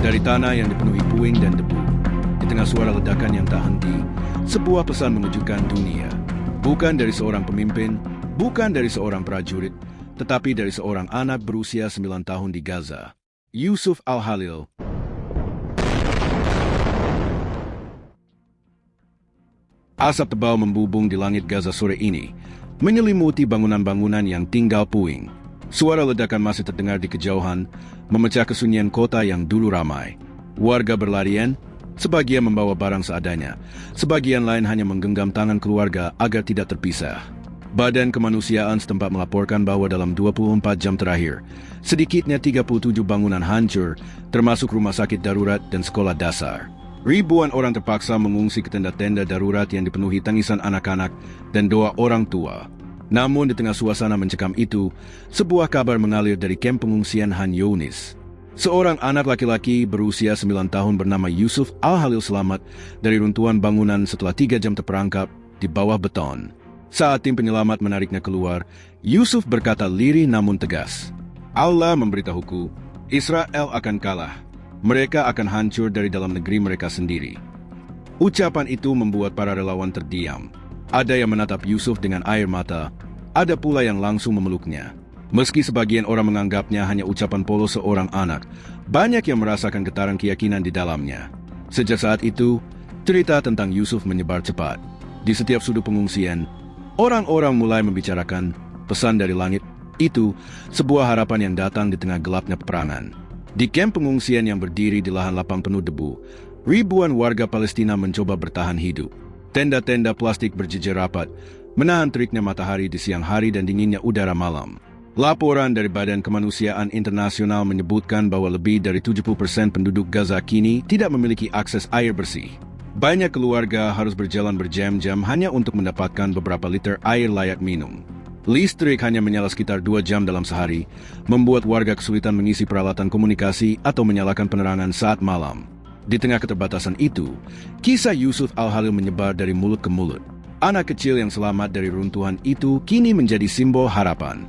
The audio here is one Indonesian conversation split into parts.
Dari tanah yang dipenuhi puing dan debu, di tengah suara ledakan yang tak henti, sebuah pesan mengejutkan dunia. Bukan dari seorang pemimpin, bukan dari seorang prajurit, tetapi dari seorang anak berusia 9 tahun di Gaza, Yusuf Al-Khalil. Asap tebal membubung di langit Gaza sore ini, menyelimuti bangunan-bangunan yang tinggal puing. Suara ledakan masih terdengar di kejauhan, memecah kesunyian kota yang dulu ramai. Warga berlarian, sebagian membawa barang seadanya, sebagian lain hanya menggenggam tangan keluarga agar tidak terpisah. Badan Kemanusiaan setempat melaporkan bahwa dalam 24 jam terakhir, sedikitnya 37 bangunan hancur, termasuk rumah sakit darurat dan sekolah dasar. Ribuan orang terpaksa mengungsi ke tenda-tenda darurat yang dipenuhi tangisan anak-anak dan doa orang tua. Namun di tengah suasana mencekam itu, sebuah kabar mengalir dari kamp pengungsian Han Younis. Seorang anak laki-laki berusia 9 tahun bernama Yusuf Al-Khalil selamat dari runtuhan bangunan setelah 3 jam terperangkap di bawah beton. Saat tim penyelamat menariknya keluar, Yusuf berkata lirih namun tegas, "Allah memberitahuku, Israel akan kalah. Mereka akan hancur dari dalam negeri mereka sendiri." Ucapan itu membuat para relawan terdiam. Ada yang menatap Yusuf dengan air mata, ada pula yang langsung memeluknya. Meski sebagian orang menganggapnya hanya ucapan polos seorang anak, banyak yang merasakan getaran keyakinan di dalamnya. Sejak saat itu, cerita tentang Yusuf menyebar cepat. Di setiap sudut pengungsian, orang-orang mulai membicarakan pesan dari langit. Itu sebuah harapan yang datang di tengah gelapnya peperangan. Di kamp pengungsian yang berdiri di lahan lapang penuh debu, ribuan warga Palestina mencoba bertahan hidup. Tenda-tenda plastik berjejer rapat, menahan teriknya matahari di siang hari dan dinginnya udara malam. Laporan dari Badan Kemanusiaan Internasional menyebutkan bahwa lebih dari 70% penduduk Gaza kini tidak memiliki akses air bersih. Banyak keluarga harus berjalan berjam-jam hanya untuk mendapatkan beberapa liter air layak minum. Listrik hanya menyala sekitar 2 jam dalam sehari, membuat warga kesulitan mengisi peralatan komunikasi atau menyalakan penerangan saat malam. Di tengah keterbatasan itu, kisah Yusuf Al-Khalil menyebar dari mulut ke mulut. Anak kecil yang selamat dari runtuhan itu kini menjadi simbol harapan.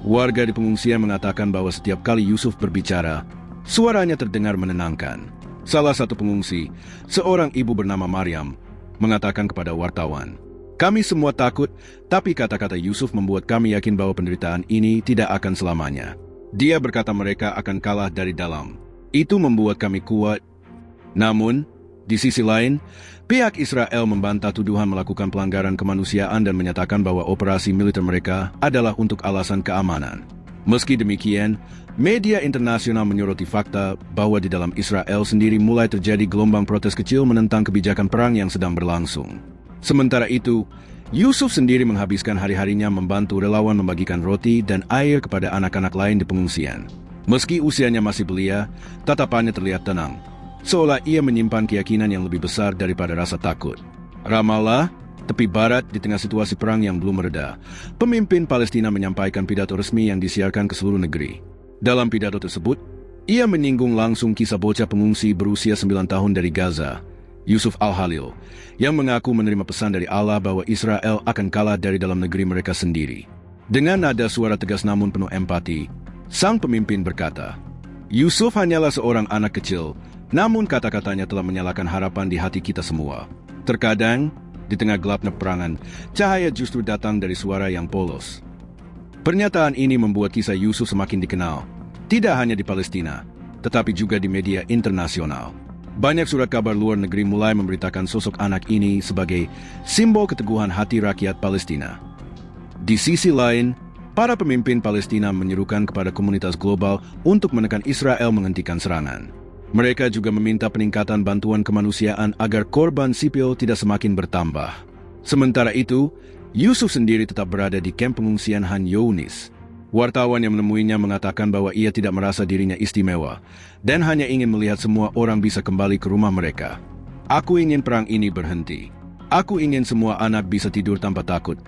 Warga di pengungsian mengatakan bahwa setiap kali Yusuf berbicara, suaranya terdengar menenangkan. Salah satu pengungsi, seorang ibu bernama Maryam, mengatakan kepada wartawan, "Kami semua takut, tapi kata-kata Yusuf membuat kami yakin bahwa penderitaan ini tidak akan selamanya. Dia berkata mereka akan kalah dari dalam. Itu membuat kami kuat." Namun, di sisi lain, pihak Israel membantah tuduhan melakukan pelanggaran kemanusiaan dan menyatakan bahwa operasi militer mereka adalah untuk alasan keamanan. Meski demikian, media internasional menyoroti fakta bahwa di dalam Israel sendiri mulai terjadi gelombang protes kecil menentang kebijakan perang yang sedang berlangsung. Sementara itu, Yusuf sendiri menghabiskan hari-harinya membantu relawan membagikan roti dan air kepada anak-anak lain di pengungsian. Meski usianya masih belia, tatapannya terlihat tenang, seolah ia menyimpan keyakinan yang lebih besar daripada rasa takut. Ramallah, tepi barat di tengah situasi perang yang belum mereda, pemimpin Palestina menyampaikan pidato resmi yang disiarkan ke seluruh negeri. Dalam pidato tersebut, ia menyinggung langsung kisah bocah pengungsi berusia 9 tahun dari Gaza, Yusuf Al-Khalil, yang mengaku menerima pesan dari Allah bahwa Israel akan kalah dari dalam negeri mereka sendiri. Dengan nada suara tegas namun penuh empati, sang pemimpin berkata, "Yusuf hanyalah seorang anak kecil, namun kata-katanya telah menyalakan harapan di hati kita semua. Terkadang, di tengah gelapnya peperangan, cahaya justru datang dari suara yang polos." Pernyataan ini membuat kisah Yusuf semakin dikenal, tidak hanya di Palestina, tetapi juga di media internasional. Banyak surat kabar luar negeri mulai memberitakan sosok anak ini sebagai simbol keteguhan hati rakyat Palestina. Di sisi lain, para pemimpin Palestina menyerukan kepada komunitas global untuk menekan Israel menghentikan serangan. Mereka juga meminta peningkatan bantuan kemanusiaan agar korban sipil tidak semakin bertambah. Sementara itu, Yusuf sendiri tetap berada di kamp pengungsian Han Younis. Wartawan yang menemuinya mengatakan bahwa ia tidak merasa dirinya istimewa dan hanya ingin melihat semua orang bisa kembali ke rumah mereka. "Aku ingin perang ini berhenti. Aku ingin semua anak bisa tidur tanpa takut,"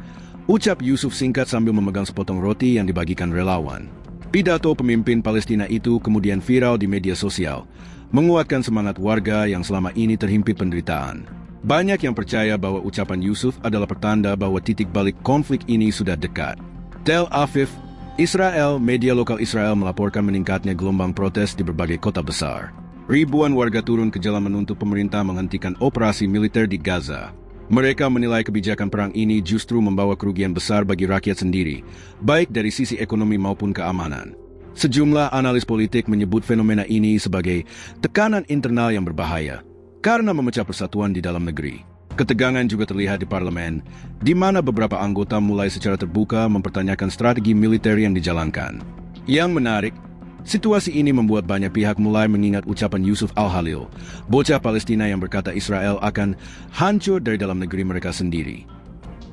ucap Yusuf singkat sambil memegang sepotong roti yang dibagikan relawan. Pidato pemimpin Palestina itu kemudian viral di media sosial, menguatkan semangat warga yang selama ini terhimpit penderitaan. Banyak yang percaya bahwa ucapan Yusuf adalah pertanda bahwa titik balik konflik ini sudah dekat. Tel Aviv, Israel, media lokal Israel melaporkan meningkatnya gelombang protes di berbagai kota besar. Ribuan warga turun ke jalan menuntut pemerintah menghentikan operasi militer di Gaza. Mereka menilai kebijakan perang ini justru membawa kerugian besar bagi rakyat sendiri, baik dari sisi ekonomi maupun keamanan. Sejumlah analis politik menyebut fenomena ini sebagai tekanan internal yang berbahaya karena memecah persatuan di dalam negeri. Ketegangan juga terlihat di parlemen, di mana beberapa anggota mulai secara terbuka mempertanyakan strategi militer yang dijalankan. Yang menarik, situasi ini membuat banyak pihak mulai mengingat ucapan Yusuf Al-Khalil, bocah Palestina yang berkata Israel akan hancur dari dalam negeri mereka sendiri.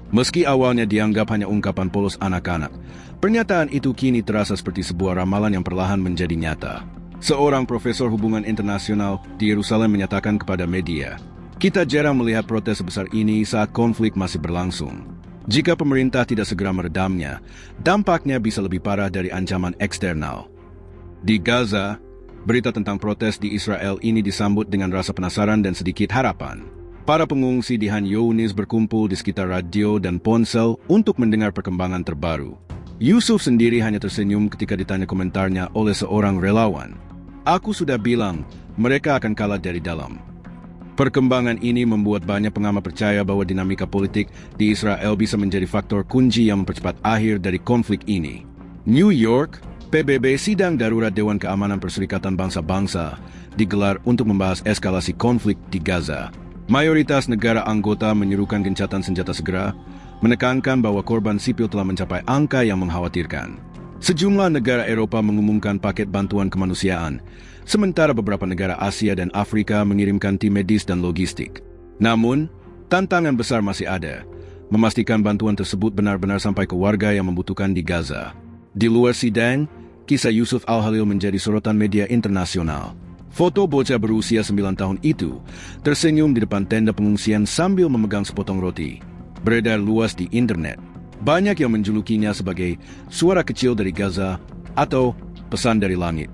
Meski awalnya dianggap hanya ungkapan polos anak-anak, pernyataan itu kini terasa seperti sebuah ramalan yang perlahan menjadi nyata. Seorang profesor hubungan internasional di Yerusalem menyatakan kepada media, "Kita jarang melihat protes sebesar ini saat konflik masih berlangsung. Jika pemerintah tidak segera meredamnya, dampaknya bisa lebih parah dari ancaman eksternal." Di Gaza, berita tentang protes di Israel ini disambut dengan rasa penasaran dan sedikit harapan. Para pengungsi di Han Younis berkumpul di sekitar radio dan ponsel untuk mendengar perkembangan terbaru. Yusuf sendiri hanya tersenyum ketika ditanya komentarnya oleh seorang relawan. "Aku sudah bilang, mereka akan kalah dari dalam." Perkembangan ini membuat banyak pengamat percaya bahwa dinamika politik di Israel bisa menjadi faktor kunci yang mempercepat akhir dari konflik ini. New York, PBB Sidang Darurat Dewan Keamanan Perserikatan Bangsa-Bangsa digelar untuk membahas eskalasi konflik di Gaza. Mayoritas negara anggota menyerukan gencatan senjata segera, menekankan bahwa korban sipil telah mencapai angka yang mengkhawatirkan. Sejumlah negara Eropa mengumumkan paket bantuan kemanusiaan, sementara beberapa negara Asia dan Afrika mengirimkan tim medis dan logistik. Namun, tantangan besar masih ada, memastikan bantuan tersebut benar-benar sampai ke warga yang membutuhkan di Gaza. Di luar sidang, kisah Yusuf Al-Khalil menjadi sorotan media internasional. Foto bocah berusia 9 tahun itu tersenyum di depan tenda pengungsian sambil memegang sepotong roti, beredar luas di internet. Banyak yang menjulukinya sebagai suara kecil dari Gaza atau pesan dari langit.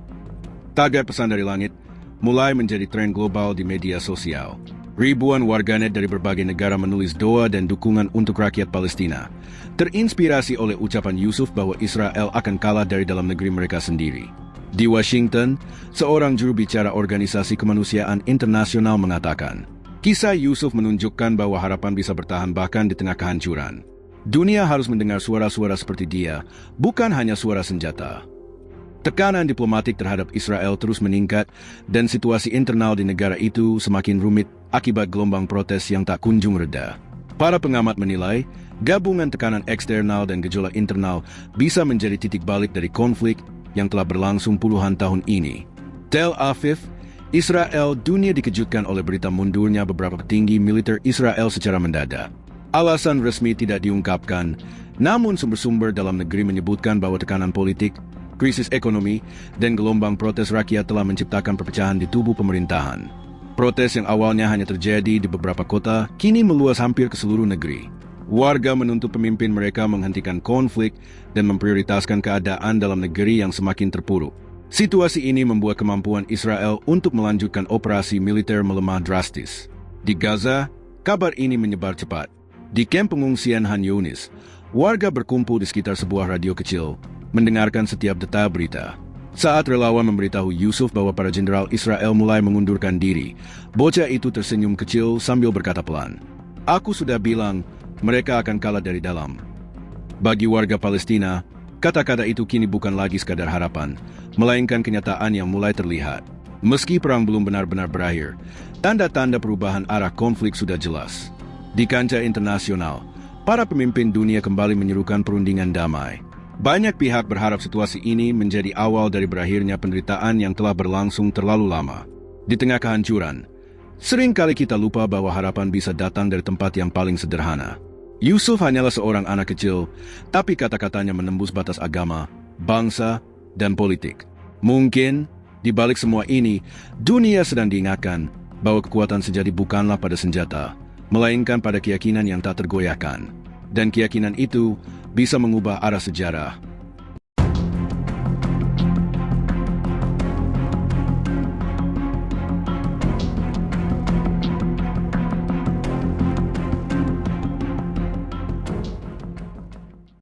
Tagar pesan dari langit mulai menjadi tren global di media sosial. Ribuan warganet dari berbagai negara menulis doa dan dukungan untuk rakyat Palestina, terinspirasi oleh ucapan Yusuf bahwa Israel akan kalah dari dalam negeri mereka sendiri. Di Washington, seorang juru bicara Organisasi Kemanusiaan Internasional mengatakan, kisah Yusuf menunjukkan bahwa harapan bisa bertahan bahkan di tengah kehancuran. Dunia harus mendengar suara-suara seperti dia, bukan hanya suara senjata. Tekanan diplomatik terhadap Israel terus meningkat dan situasi internal di negara itu semakin rumit akibat gelombang protes yang tak kunjung reda. Para pengamat menilai, gabungan tekanan eksternal dan gejolak internal bisa menjadi titik balik dari konflik yang telah berlangsung puluhan tahun ini. Tel Aviv, Israel, dunia dikejutkan oleh berita mundurnya beberapa petinggi militer Israel secara mendadak. Alasan resmi tidak diungkapkan, namun sumber-sumber dalam negeri menyebutkan bahwa tekanan politik, krisis ekonomi, dan gelombang protes rakyat telah menciptakan perpecahan di tubuh pemerintahan. Protes yang awalnya hanya terjadi di beberapa kota, kini meluas hampir ke seluruh negeri. Warga menuntut pemimpin mereka menghentikan konflik dan memprioritaskan keadaan dalam negeri yang semakin terpuruk. Situasi ini membuat kemampuan Israel untuk melanjutkan operasi militer melemah drastis. Di Gaza, kabar ini menyebar cepat. Di kamp pengungsian Han Younis, warga berkumpul di sekitar sebuah radio kecil, mendengarkan setiap detail berita. Saat relawan memberitahu Yusuf bahwa para jenderal Israel mulai mengundurkan diri, bocah itu tersenyum kecil sambil berkata pelan, "Aku sudah bilang, mereka akan kalah dari dalam." Bagi warga Palestina, kata-kata itu kini bukan lagi sekadar harapan, melainkan kenyataan yang mulai terlihat. Meski perang belum benar-benar berakhir, tanda-tanda perubahan arah konflik sudah jelas. Di kancah internasional, para pemimpin dunia kembali menyerukan perundingan damai. Banyak pihak berharap situasi ini menjadi awal dari berakhirnya penderitaan yang telah berlangsung terlalu lama. Di tengah kehancuran, sering kali kita lupa bahwa harapan bisa datang dari tempat yang paling sederhana. Yusuf hanyalah seorang anak kecil, tapi kata-katanya menembus batas agama, bangsa, dan politik. Mungkin, di balik semua ini, dunia sedang diingatkan bahwa kekuatan sejati bukanlah pada senjata, melainkan pada keyakinan yang tak tergoyahkan. Dan keyakinan itu bisa mengubah arah sejarah.